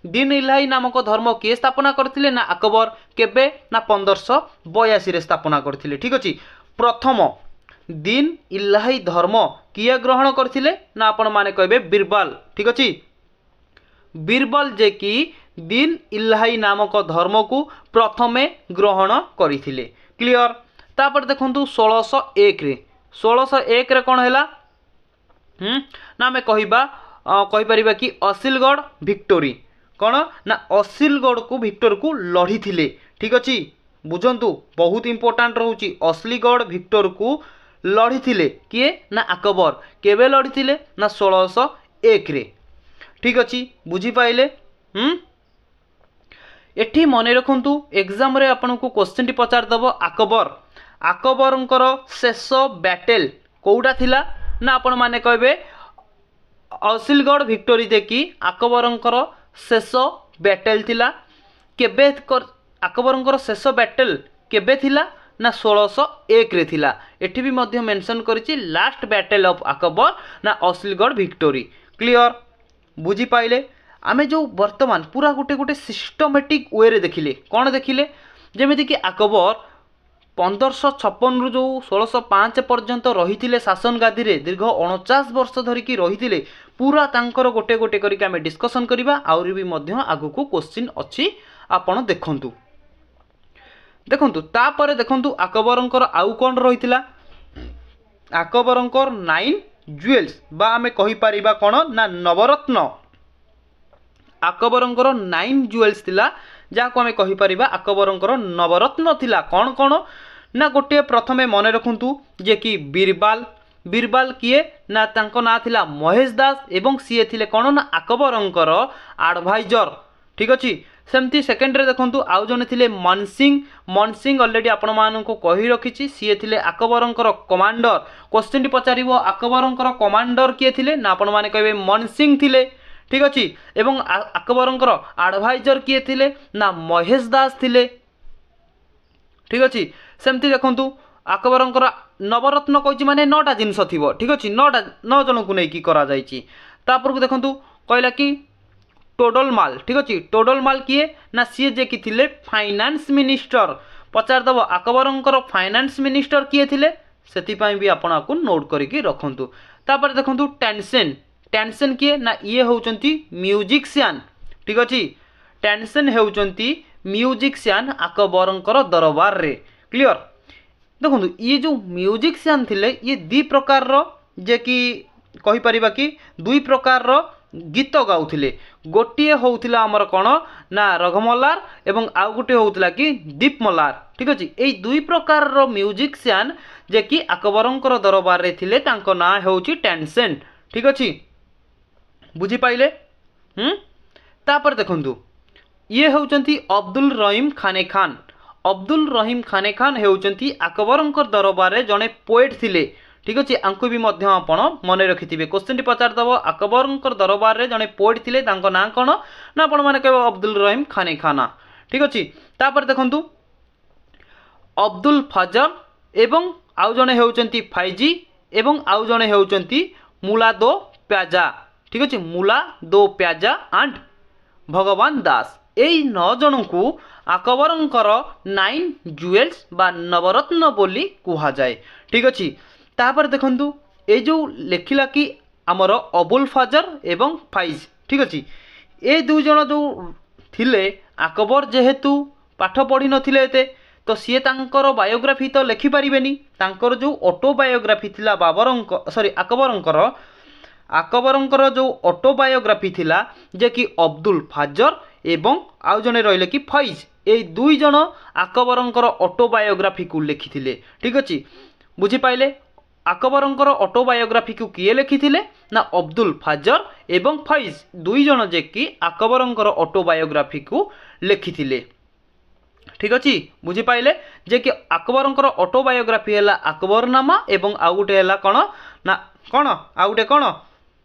दिन इल्लाही नामक धर्म के स्थापना करथिले ना अकबर। केबे ना 1582 रे स्थापना करथिले। ठीक अछि। प्रथम दिन इल्लाही धर्म किए ग्रहण करथिले ना आपण माने कहबे बीरबल। ठीक अछि। बीरबल जे कि दिन इल्लाही नामक धर्म को प्रथमे ग्रहण करथिले। क्लियर। तापर देखंतु 1601 रे कोन हैला ना हमें कहिबा कहि परिबा कि असिलगढ़ भिक्टोरी कोन ना असिलगढ़ को भिक्टोर को लड़ी थिले। ठीक अछि। बुझंतु बहुत इंपोर्टेंट रहउची असिलगढ़ भिक्टोर को लड़ी थिले किए ना अकबर। केबे लड़ी थिले ना 1601 रे। ठीक अच्छी बुझी पाइले। एठी मने रखंतु एग्जाम रे आपन को क्वेश्चन टी पचार दबो अकबरंकर शेष बैटल कोउटा थिला ना आपण माने कहबे असिलगढ़ भिक्टोरी देखी अकबरंकर शेष बैटल थिला। केबे अकबरंकर शेष बैटल केबे थिला ना 1601 रे थिला। एठी भी मध्य मेंशन करिछि लास्ट बैटल ऑफ अकबर ना असिलगढ़ भिक्टोरी। क्लियर बुझी पाइले। आमे जो वर्तमान पूरा गोटे गोटे सिस्टमेटिक वे रे देखिले कौन देखिले जेमिति कि अकबर 1556 रु जो 1605 पर्यंत रही शासन गादी रे दीर्घ 49 वर्ष धरिकी रही पूरा तांकर गोटे गोटे करके आमे डिस्कशन करिबा। आउरी भी मध्य आगु को क्वेश्चन अछि आपण देखंतु। देखंतु तापरे देखंतु अकबरंकर आउ कोन रहितिला अकबरंकर 9 ज्वेल्स बा आमे कहि परिबा कोन ना नवरत्न। अकबरंकर 9 ज्वेल्स थिला जाको आमे कहि परिबा अकबरंकर नवरत्न थिला। कोन कोन ना गोटे प्रथमे मने रखंतु जे कि बीरबल किए ना तांको ना थिला महेश दास एवं सीए थिले कोन ना अकबरंकर एडवाइजर। ठीक अछि। सेमती सेकेंड रे देखंतु आउ जने थिले मन सिंह ऑलरेडी आपण माननको कहि रखिछि सीए थिले अकबरंकर कमांडर क्वेश्चन टी पचारिबो अकबरंकर कमांडर किए थिले ना आपण माने कहबे मन सिंह थिले ठीक अछि एवं अकबरंकर एडवाइजर किए थिले ना महेश दास थिले ठीक अछि सेमती देखंतु अकबरंकर नवरत्न कहछि माने 9टा जिंस थिबो ठीक अछि 9 जन को नै की करा जायछि तापर को देखंतु कहला कि टोडरमाल ठीक अच्छे टोडरमाल किए ना सी जे कि थिले फाइनान्स मिनिस्टर पचार दब अकबरंकर फाइनान्स मिनिस्टर किए थिले सेतिपाई भी आपण को नोट करके रखंतु तापर देखंतु टेंशन किए ना ये होउचंती म्यूजिशियन ठीक अच्छे टेंशन हेउचंती म्यूजिशियन अकबरंकर दरबार रे क्लियर देखंतु ये जो म्यूजिशियन थिले ये दी प्रकार रो जे कि कहि परिबा कि दुई प्रकार रो गीत गाउथिले गोटे होउथिला हमर कोन ना रघमल्लार एवं आउ गोटे होउथिला कि दीपमल्लार ठीक अछि एई दुई प्रकार रो म्यूजिशियन जे कि अकबरंकर दरबार रे थिले तांको ना होउची टेंशन ठीक अछि बुझी पाइले तापर देखंतु ये होउचंती अब्दुल रहीम खाने खान हेउचंती अकबरंकर दरबार रे जने पोएट थिले ठीक अच्छे आंकु भी मध्य आपण मन रखिथिबे क्वेश्चन टी पचार दबो अकबरंकर दरबार रे जने पोएट थिले तांको नाम कोन ना आपण माने कहबो अब्दुल रहीम खाने खाना ठीक अच्छे तापर देखंतु अब्दुल फजल एवं आउ जने हेउचंती फाइजी एवं आउ जने हेउचंती मुला दो प्याजा ठीक अच्छे मुला दो प्याजा एंड भगवान दास एई 9 जन को अकबरंकर 9 ज्वेल्स बा नवरत्न बोली कुहा जाए ठीक अच्छे तापर देखंतु ए जो लेखिला कि आमर अबुल फजर एवं फाइज ठीक अच्छे ए दु जन जो थिले अकबर जेहेतु पाठ पढ़ी नथिले एते तो सी तांकर बायोग्राफी तो लिखि पारिबेनी तांकर जो ऑटोबायोग्राफी थिला अकबरंकर जो ऑटोबायोग्राफी थिला जे कि अब्दुल फजर एवं आउ जने रहिले कि फैज ए दुई जन अकबरंकर ऑटोबायोग्राफी को लिखिथिले ठीक अच्छे बुझी पाइले अकबरंकर ऑटोबायोग्राफी को किए लिखिथिले ना अब्दुल फजर एवं फैज दुई जन जे कि अकबरंकर ऑटोबायोग्राफी को लिखिथिले ठीक अच्छे बुझी पाइले जे कि अकबरंकर ऑटोबायोग्राफी हैला अकबरनामा एवं आउ गुटे हैला कोन आउ गुटे कोन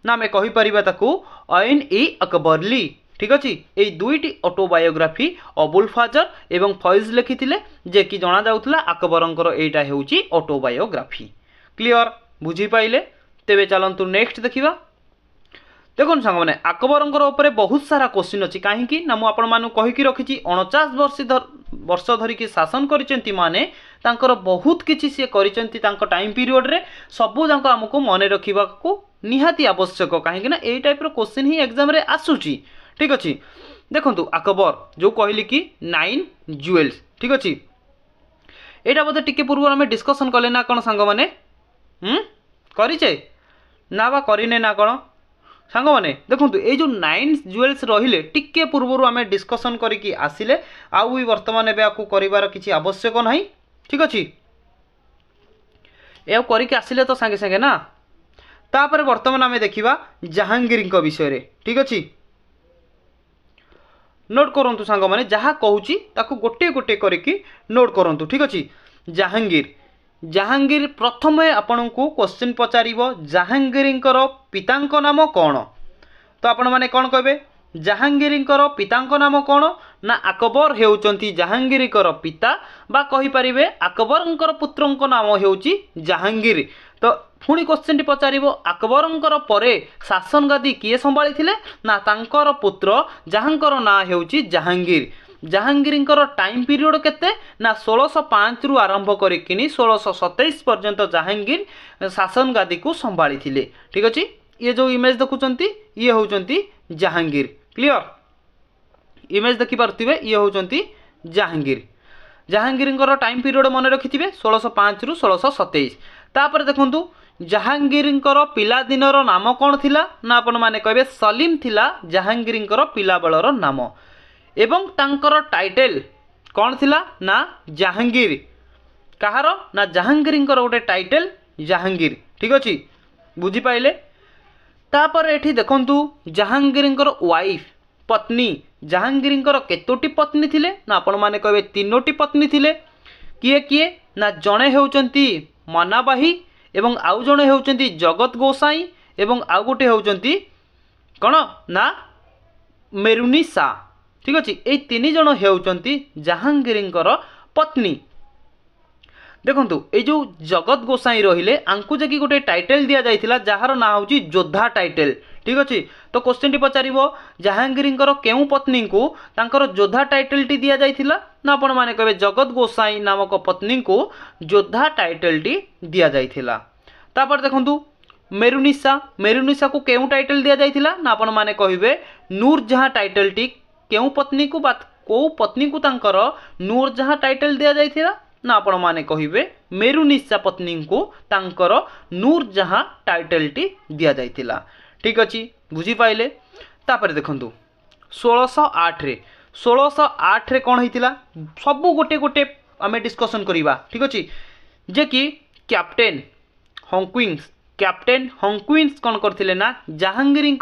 ना मैं कहि परिबा ताकू ऐन ई अकबरली ठीक अच्छे ये दुईटी ऑटोबायोग्राफी अबुल फजर एवं फैज लिखिथिले जे कि जना जाउथला अकबरंकर एटा हेउची ऑटोबायोग्राफी क्लियर बुझी पाइले तेबे चलंतु नेक्स्ट देखिबा देखुन सांग माने अकबरंकर ऊपर बहुत सारा क्वेश्चन अछि काहे कि ना मु आपण मानु कहि कि रखिछि 49 वर्ष धरि कि शासन करिसेंती माने तांकर बहुत किछि से करिसेंती तांको टाइम पीरियड रे सबु जांको हमको मने रखिबा को निहाती आवश्यक काहे कि ना एई टाइप रो क्वेश्चन ही एग्जाम रे आसुची ठीक अछि देखंतु अकबर जो कहली कि 9 ज्वेल्स ठीक अछि एटा बोधे टिके पूर्व हमें डिस्कशन कले ना कोन सांग माने करिचे ना बा करिने ना कोन सांग माने देखंतु ए जो 9 ज्वेल्स रहिले टिके पूर्व हमें डिस्कशन करिकि आसिले आउ भी वर्तमान एबे आकु करिवार किछि आवश्यक नाही ठीक अछि ए करिकि आसिले तो संगे संगे ना तापर वर्तमान हमें देखिबा जहांगीर को विषय रे ठीक अछि नोट करंतु सांग माने जहा कहूची ताकू गोटे गोटे करके नोट करंतु ठीक अछि जहांगीर प्रथमे आपण को क्वेश्चन पचारिबो जहांगीरंकर पितांक नाम कोन तो आपण माने कोन कहबे जहांगीरंकर पितांक नाम कोन ना अकबर हेउचंती जहांगीरंकर पिता बा कहि परिबे अकबरंकर पुत्रंक नाम हेउची जहांगीर तो पुणी क्वेश्चन टी पचारिबो अकबरंकर परे शासन गादी किए संभाली थिले ना तांकर पुत्र जहांकर ना हेउची जहांगीरंकर टाइम पीरियड केते ना 1605 रु आरंभ करिकिनी 1627 पर्यंत जहांगीर शासन गादी को संभाली थिले ठीक अछि ये जो इमेज देखुचंती ये होचंती जहांगीर क्लियर इमेज देखि पारथिबे ये होचंती जहांगीरंकर टाइम पीरियड मन रखिथिबे 1605 रु 1627 तापर देखंतु जहांगीरंकर पिला दिनर नाम कौन थिला ना आपण माने कहबे सलीम थिला जहांगीरंकर पिला बेलर नाम एवं तांकर टाइटल कौन थिला ना जहांगीर कहार ना जहांगीरंकर गोटे टाइटल जहांगीर ठीक अछि बुझी पाइले तापर एठी देखंतु जहांगीरंकर वाइफ पत्नी जहांगीर केतोटी पत्नी थिले ना आपण माने कहबे तीनोटी पत्नी थिले। किए किए ना जड़े होउचंती मनाबाही एवं आउ जड़े होउचंती जगत गोसाई एवं आउ गोटे होउचंती कौन ना मेरुनी शाह। ठीक अच्छे ये तीन जन होउचंती जहांगीर पत्नी। देखंतु ये जो जगत गोसाई रहिले आंकु जकी गोटे टाइटल दिया जाइथिला जार ना होची योद्धा टाइटल। ठीक अच्छे तो क्वेश्चन टी पचारिबो जहांगीर केउ पत्नी को तांकर योद्धा टाइटल टी दिया जाइथिला ना आपण माने कहबे जगत गोसाई नामक पत्नी को योद्धा टाइटल टी दिया जाइथिला। तापर देखंतु मेरुनिसा को केउ टाइटल दिया जाइथिला ना आपण माने कहबे नूरजहां टाइटल टी केउ पत्नी को बात को पत्नी को तांकर नूरजहां टाइटल दिया जाइथिला ना आपण माने कहिबे मेरुनिसा पत्नी को तांकर नूरजहां टाइटल टी दिया जाइथिला। ठीक अछि बुझी पाइले। तापर देखंतु 1608 रे कोन हितिला सब गोटे गोटे आमे डिस्कशन करिबा। ठीक अछि जे कि कैप्टेन हॉन्क्विंस कोन करथिले ना जहांगीर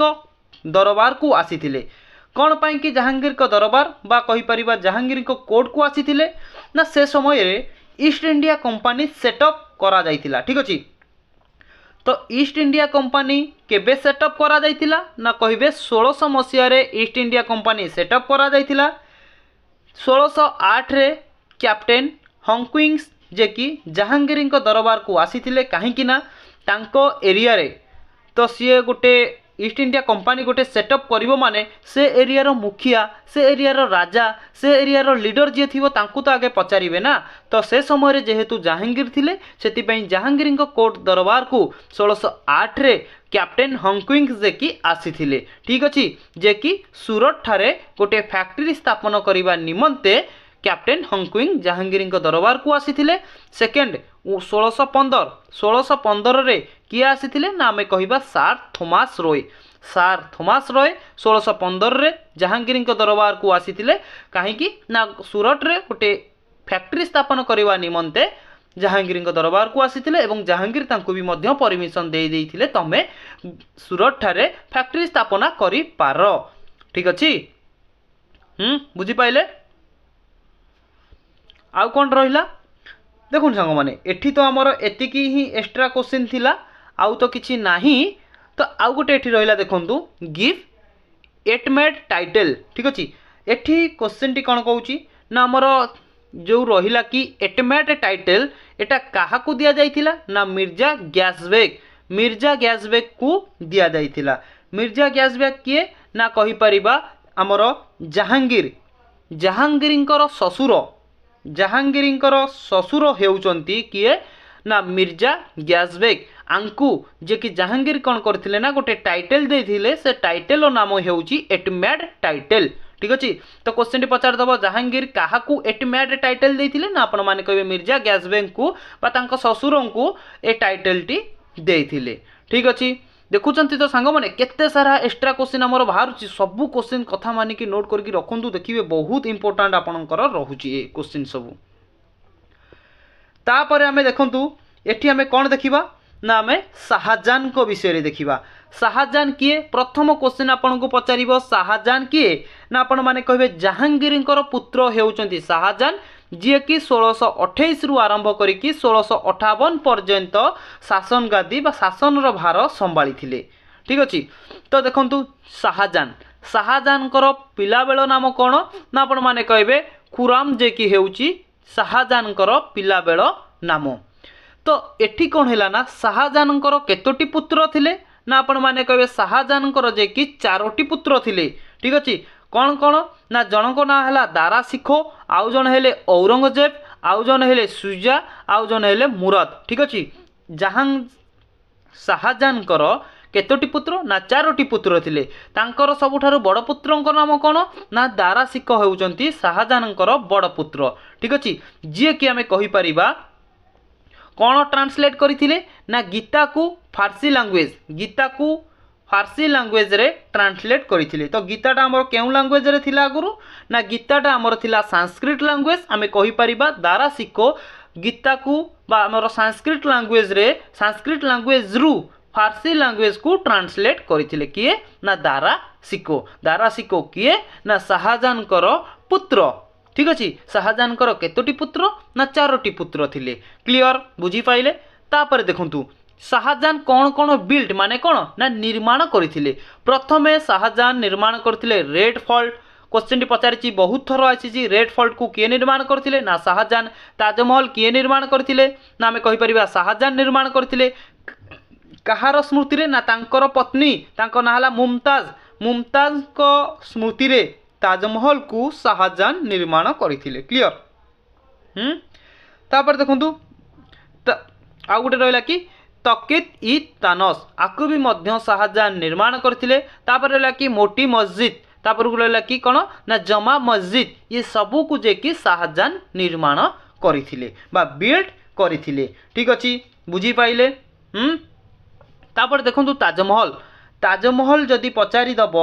दरबार को आसीथिले। कौन पाई कि जहांगीर को दरबार बा कहि परिबा जहांगीर को कोर्ट को आसीथिले ना से समय रे ईस्ट इंडिया कंपनी सेटअप करा जाइतिला। ठीक अछि तो ईस्ट इंडिया कंपनी केबे सेटअप करा जाइतिला ना कहिबे 1600 मसिया रे ईस्ट इंडिया कंपनी सेटअप करा जाइतिला। 1608 रे कैप्टेन हॉन्क्विंस जे कि जहांगीर दरबार को आसीथिले काहेकि ना तांको एरिया रे तो सी गोटे ईस्ट इंडिया कंपनी गोटे सेटअप करिवो माने से एरिया रो मुखिया से एरिया रो राजा से एरिया रो लीडर जे थिवो तांकु तो आगे पचारिबे ना। तो से समय रे जेहेतु जहांगीर थिले सेति पई जहांगीर कोर्ट दरबार को 1608 रे कैप्टेन हॉन्क्विंस जे कि आसीथिले। ठीक अछि जे कि सूरत ठारे गोटे फैक्ट्री स्थापन करिबा निमंते कैप्टेन हॉन्क्विंस जहांगीर दरबार को आसीथिले। सेकेंड 1615 रे किए आसीथिले ना आमे कहिबा सार थॉमस रॉय 1615 रे जहांगीर दरबार को आसीथिले काहेकि ना सूरत रे गोटे फैक्ट्री स्थापन करवा निमंते जहांगीर दरबार को आसीथिले एवं जहांगीर तांको भी मध्य परमिशन दे देइथिले तमे सूरत ठारे फैक्ट्री स्थापना करि पार। ठीक अछि बुझी पाइले। आउ कोन रहिला देखुन सांग माने एठी तो हमर एतिकी ही एक्स्ट्रा क्वेश्चन थिला आउ तो किछि नाही। तो आउ गोटे एठी रहिला देखंतु गिव एटमेड टाइटल। ठीक अछि एठी क्वेश्चन टी कोन कहूची ना हमर जो रहिला कि एटमेड टाइटल एटा काहा को दिया जाइथिला ना मिर्जा गैसबेक को दिया जाइथिला। मिर्जा गैसबेक किए ना कहि परिबा हमर जहांगीर ससुर हेउचंती किए ना मिर्जा गैसबेक आंकु जे कि जहांगीर कौन करथिले ना गोटे टाइटल देथिले से टाइटल नाम हेउची एटमेड टाइटल। ठीक अछि तो क्वेश्चन टी पचार दबो जहांगीर काहाकू एटमेड टाइटल देथिले ना आपण माने कहबे मिर्जा गैसबेक को बा तांको ससुरन को ए टाइटल टी देथिले। ठीक अछि देखुचंती तो सांग माने केते सारा एक्स्ट्रा क्वेश्चन हमर बाहरुची सब क्वेश्चन कथा माने कि नोट करके रखंतु देखिबे बहुत इंपोर्टेंट आपनकर रहुची ए क्वेश्चन सब। तापर हमें देखंतु एठी हमें कोन देखिबा ना हमें शाहजहां को विषय रे देखिबा। शाहजहां किए प्रथम क्वेश्चन आपन को पचारिबो शाहजहां किए ना आपण माने कहबे जहांगीर पुत्र हेउचंती शाहजहां जी कि 1628 रु आरंभ करिकी 1658 पर्यंत शासन गादी बा शासन रो भार संभाली थिले। ठीक अछि तो देखंतु शाहजहां पिला बेल नाम कोन ना आपण माने कहबे खुराम जे कि हेउची शाहजहां पिला बेल नाम। तो एठी कोन हैला ना शाहजहां केतोटी पुत्र थिले ना आपण माने कहबे शाहजहां जे कि 4टी पुत्र थिले। ठीक अछि कौन कौन ना जनक ना हैला दारा शिखो आउ जन हेले औरंगजेब आउ जन हेले सुजा आउ जन हेले मुराद। ठीक अछि शाहजहां केतोटी पुत्र ना 4टी पुत्र थिले तांकर सबुठारु बड़ पुत्रंक नाम कोन ना दारा शिखो हेउचंती शाहजहां बड़ पुत्र। ठीक अछि जे कि हमें कहि परिबा कौन ट्रांसलेट करथिले ना गीता को फारसी लैंग्वेज रे ट्रांसलेट करथिले। तो गीताटा हमर केउ लैंग्वेज रे थिला गुरु ना गीताटा हमर थिला संस्कृत लैंग्वेज आमे कहि परिबा दारा शिखो गीता को बा हमर संस्कृत लैंग्वेज रू फारसी लैंग्वेज को ट्रांसलेट करथिले किए ना दारा शिको किए ना शाहजहान पुत्र। ठीक अच्छे शाहजहान केतोटी पुत्र ना 4टी पुत्र थिले। क्लियर बुझी पाइले। तापर देखंतु शाहजहान कौन कौन बिल्ड माने कौन ना निर्माण करथिले। प्रथमे शाहजहान निर्माण करथिले रेड फोर्ट। क्वेश्चन टी पचारिछि बहुत थर आसी रेड फोर्ट को किए निर्माण करथिले ना शाहजहान। ताजमहल किए निर्माण करथिले ना आमे कहि परिबा शाहजहान निर्माण करथिले। कहार स्मृति रे ना तांकर पत्नी तांको ना हला मुमताज को स्मृति रे ताजमहल को शाहजहान निर्माण करथिले। क्लियर। तापर देखंतु आ गुटे रहला कि तकित-ई-तानस आकु भी मध्य शाहजहान निर्माण करथिले। तापर रहला कि मोटी मस्जिद। तापर रहला कि कोन ना जमा मस्जिद। ये सबू को जे कि शाहजहान निर्माण करथिले बा बिल्ड करथिले। ठीक अछि बुझी पाइले। तापर देखंतु ताजमहल जदि पचारि दब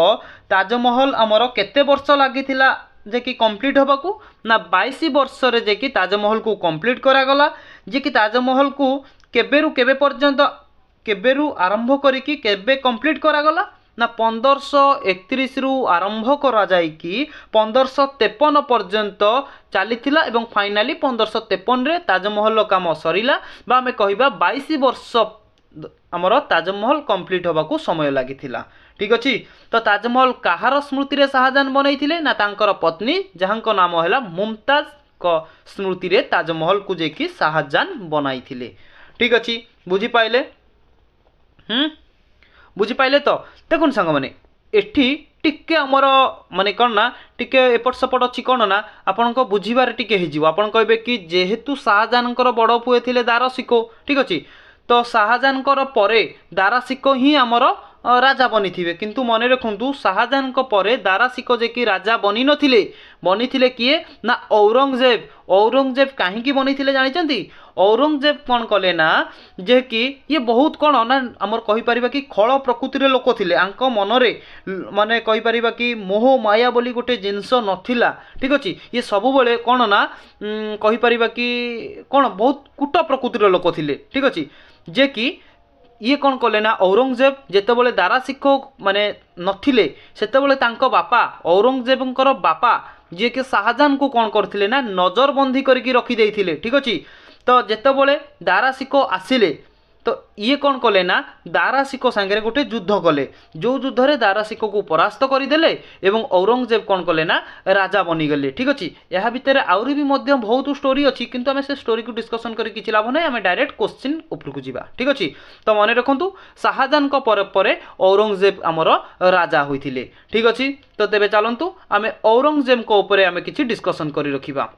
ताजमहल आमर केते वर्ष लागिथिला जे कि कंप्लीट होबा को ना 22 वर्ष रे जे कि ताजमहल को कंप्लीट करा गला। जे कि ताजमहल को केबेरु केबे पर्यंत केबेरु आरंभ करिकि केबे कंप्लीट करा गला ना 1531 रु आरंभ करा जाई कि 1553 पर्यंत चलीथिला एवं फाइनाली 1553 रे ताजमहल काम सरीला बा हमें कहिबा 22 वर्ष आमर ताजमहल कंप्लीट होबा को समय लागिथिला। ठीक अछि। तो ताजमहल कहार स्मृति रे शाहजहान बनैथिले ना तांकर पत्नी जहांको नाम हैला मुमताज को स्मृति रे ताजमहल को जे कि शाहजहान बनाइथिले। ठीक अछि बुझी पाइले। बुझी पाइले। तो देखुन संग माने एठी टिके हमर माने कोन ना टिके एपट सपट अछि कोन ना आपन को बुझीबार टिके हे जिवो। आपन कहबे कि जेहेतु शाहजहान बड़ पुए थिले दारा शिको। ठीक अछि। तो शाहजहान परे दारा शिको ही आमर राजा बनी थिबे किंतु मने रखंतु शाहजहान परे दारा शिको जे कि राजा बनी नथिले किए ना औरंगजेब काहींकी बनी थिले जानिचंती। औरंगजेब कौन कले ना जे कि ये बहुत कौन ना आमर कहि परिबा कि खळ प्रकृति रे लोक थिले। आंक मनरे माने कहि परिबा कि मोह माया बोली गोटे जिंस नथिला। ठीक अछि। ये सब बेले कौन ना कहि परिबा कि कौन बहुत कूट प्रकृति रे लोक थिले। ठीक अछि। जे कि ये कौन कले ना औरंगजेब जेतेबेले दारा शिको माने नथिले सेतेबेले तांको बापा औरंगजेबंकर बापा जे कि शाहजहान को कौन करथिले ना नजरबंदी करके रखी देइथिले। ठीक अछि। तो जेतेबेले दारा शिको आसिले तो ये कौन कले ना दारा शिको संगे गोटे युद्ध कले जो युद्ध रे दारा शिको को परास्त करदेले एवं औरंगजेब कौन कले ना राजा बनीगले। ठीक अच्छे। यह भितर आउरी भी मध्य बहुत स्टोरी अच्छी किंतु आम से स्टोरी को डिस्कसन कर किसी लाभ ना आम डायरेक्ट क्वेश्चन उपरकू जावा। ठीक अच्छे। तो मन रखु शाहजहान पर औरंगजेब आमर राजा होइथिले। ठीक अच्छे। तो तेबे चलतु आम औरंगजेब को ऊपर आम किसी डिस्कसन कर रखिबा।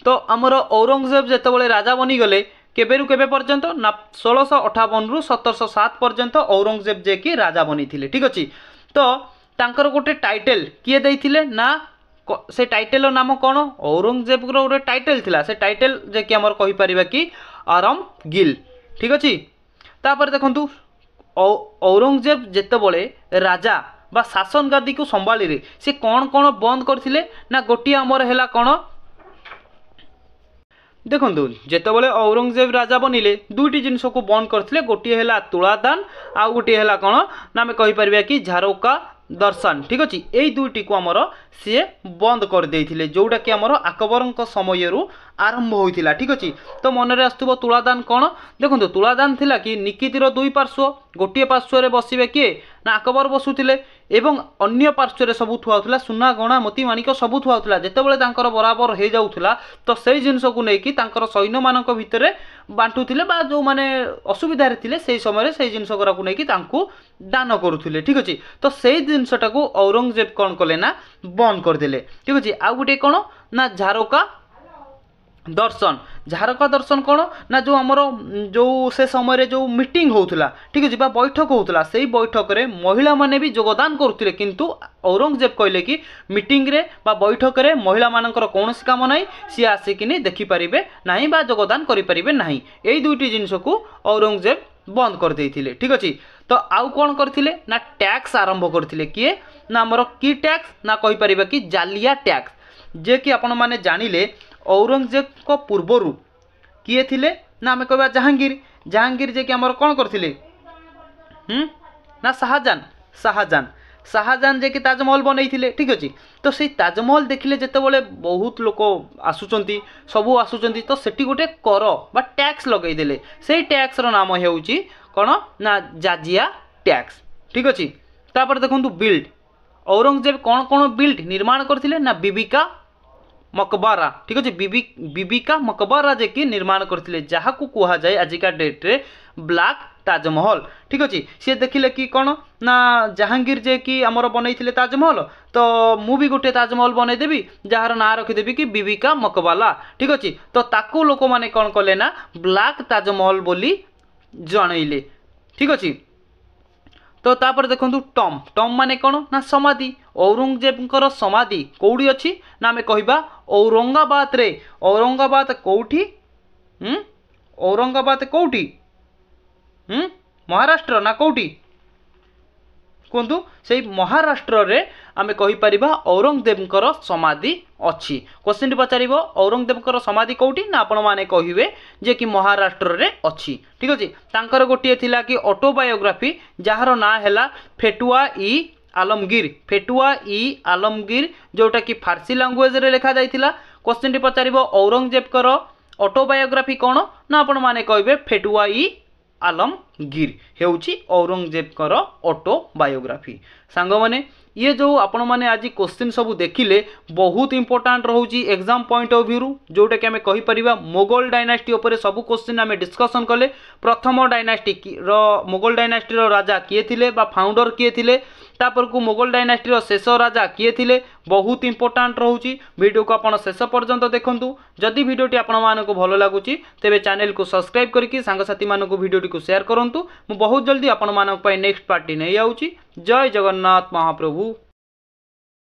तो आमर औरंगजेब जेतेबेले राजा बनीगले केबेरु केबे पर्यंत ना 1658 रु 1707 पर्यंत औरंगजेब जे कि राजा बनी थिले। ठीक अच्छे। तो तांकर गोटे टाइटल किए देइथिले ना से टाइटल नाम कौन औरंगजेब गोटे टाइटल थिला। से टाइटल जे कि हमर कहि परिबा कि आरामगिल। ठीक अच्छे। तापर देखंतु औरंगजेब जेतेबेले राजा बा शासन गादी को संभाली रे से कौन कौन बंद करथिले ना गोटी हमर हैला कौन देखो जेतेबेले औरंगजेब राजा बनिले दुईटी जिनस को बंद करथिले। गोटे हैला तुलादान आ गोटे हैला कौन ना आम कहि परिबा कि झारोका दर्शन। ठीक अच्छे। यही दुईटी को आमर सी बंद कर देइथिले जोटा कि आमर अकबर समय आरंभ होइथिला। ठीक अच्छे। तो मन में आसुव तुलादान कौन देखो तुलादान थिला कि निकितिर दुई पार्श्व गोटे पार्श्व बसवे किए ना अकबर बसुथिले एवं अन्य पार्श्व सबू थुआउथिला सुना गणा मोती माणिक सबू थुआउथिला। जेतेबेले तांकर बराबर हो जाउथिला तो सेही जिनस को लेकिन तांकर सैन्य मानक भितर बांटुथिले बा जो माने असुविधा रे थिले सेही समय रे सेही जिनस गुरा को लेकिन तांकू दान करुथिले। ठीक अच्छे। तो सेही जिनसटा को औरंगजेब कौन कले ना बंद करदेले। ठीक अच्छे। आ गुटे कौन ना झारोका दर्शन। झारका दर्शन कौन ना जो आमर जो से समय जो मीटिंग होउथला। ठीक अच्छे। बैठक होउथला सेही बैठक रे महिला माने भी योगदान करथिले किंतु औरंगजेब कहले कि मीटिंग रे बा बैठक रे महिला मानकर कोनोसी काम नाही सी आसिकिनी देखि परिबे नाही बा योगदान करि परिबे नाही। एई दुईटी जिंस को औरंगजेब बंद कर देइथिले। ठीक अच्छे। तो आउ कौन करथिले ना टैक्स आरंभ करथिले किए ना आमर की टैक्स ना कहि परिबा कि जालिया टैक्स जे कि आपण माने जानिले औरंगजेब को पूर्वरु किए थिले ना आम कहबा जहांगीर जे कि आमर कौन करथिले ना शाहजान शाहजान शाहजान जे कि ताजमहल बनई ठीक अच्छे। तो से ताजमहल देखिले जितेबाला बहुत लोक आसुचंती सबू आसुचंती तो सेठी गोटे कर बा टैक्स लगईदेले से टैक्स रो नाम होउची कौन ना जाजिया टैक्स ठीक अच्छे। तापर देखंतु बिल्ड औरंगजेब कौन कौन बिल्ड निर्माण करथिले ना बीबी मकबरा ठीक अच्छे बीबिका मकबरा जे कि निर्माण करथिले जहाँ को कहा जाए आजिका डेट रे ब्लैक ताजमहल ठीक अच्छे। सी देखिले कि कौन ना जहांगीर जे कि आमर बनई ताजमहल तो मु भी गोटे ताजमहल बनईदेवी जार ना रखिदेवी कि बीबिका मकबरा ठीक अच्छे। तो ताकू लोक मैंने कौन कले ना ब्लैक ताजमहल बोली जनइले ठीक अच्छे। तो तापर देखंतु टॉम टॉम माने कौन ना समाधि औरंगजेबकर समाधि कौड़ी अच्छी ना आम कहवा औरंगाबाद रे औरंगाबाद कौटी औरंगाबाद कौटी महाराष्ट्र ना कौटी कहतु से महाराष्ट्र रे आमे कहि परिबा औरंगजेबकर समाधि अच्छी। क्वेश्चन पचार औरंगजेबकर समाधि कौटी ना आपण माने कहिबे जे कि महाराष्ट्र रे अच्छी ठीक अच्छे। तांकर गोटे थिला कि ऑटोबायोग्राफी जार ना हैला फेटुआ ई आलमगीर जोटा कि फारसी लैंग्वेज रे लिखा जाइतिला। क्वेश्चन पचार औरंगजेबकर ऑटोबायोग्राफी कौन ना आपण माने कहिबे फेटुआ ई आलमगीर हेउची औरंगजेबकर ऑटोबायोग्राफी। सांग माने ये जो आपण माने आज क्वेश्चन सब देखिले बहुत इंपोर्टेंट रोची एग्जाम पॉइंट ऑफ व्यू जोटा कि आम कहीपर मोगल डायनास्टी उपर सब क्वेश्चन आम डिस्कसन कले। प्रथम डायनास्टी मोगल डायनास्टी राजा किए थिले बा फाउंडर किए थिले तापर को मोगल डायनास्टी शेष राजा किए थिले बहुत इंपोर्टेंट रोची। वीडियो को आपण शेष पर्यंत देखंतु। जदि वीडियोटी आपण मानकु भलो लागुची तेबे चैनल को सब्सक्राइब करके सांगसाथी मानकु वीडियोटी को शेयर करंतु। मु बहुत जल्दी आपण मानक पय नेक्स्ट पार्टी नै आउची। जय जगन्नाथ महाप्रभु।